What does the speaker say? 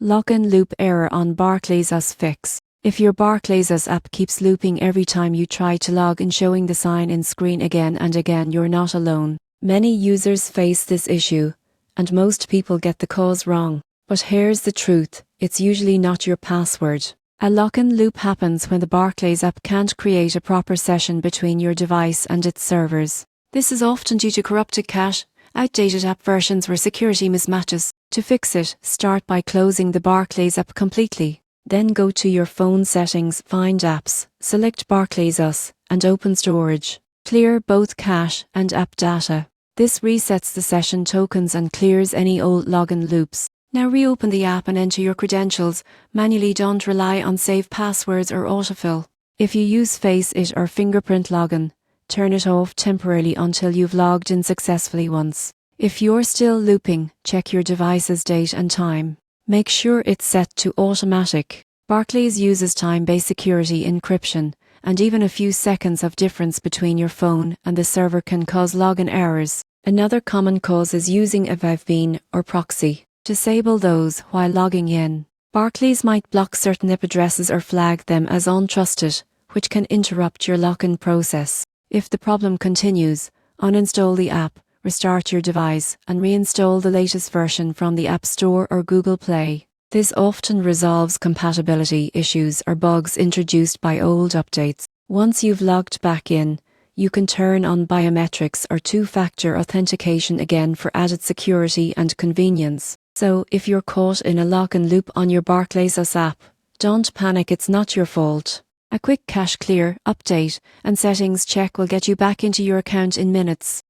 Login loop error on Barclays US Fix. If your Barclays US app keeps looping every time you try to log in, showing the sign-in screen again and again, you're not alone. Many users face this issue, and most people get the cause wrong. But here's the truth, it's usually not your password. A login loop happens when the Barclays app can't create a proper session between your device and its servers. This is often due to corrupted cache, outdated app versions, or security mismatches. To fix it, start by closing the Barclays app completely. Then go to your phone settings, find apps, select Barclays US, and open storage. Clear both cache and app data. This resets the session tokens and clears any old login loops. Now reopen the app and enter your credentials. Manually, don't rely on saved passwords or autofill. If you use Face It or fingerprint login, turn it off temporarily until you've logged in successfully once. If you're still looping, check your device's date and time. Make sure it's set to automatic. Barclays uses time-based security encryption, and even a few seconds of difference between your phone and the server can cause login errors. Another common cause is using a VPN or proxy. Disable those while logging in. Barclays might block certain IP addresses or flag them as untrusted, which can interrupt your login process. If the problem continues, uninstall the app, restart your device, and reinstall the latest version from the App Store or Google Play. This often resolves compatibility issues or bugs introduced by old updates. Once you've logged back in, you can turn on biometrics or two-factor authentication again for added security and convenience. So, if you're caught in a login loop on your Barclays US app, don't panic, it's not your fault. A quick cache clear, update, and settings check will get you back into your account in minutes.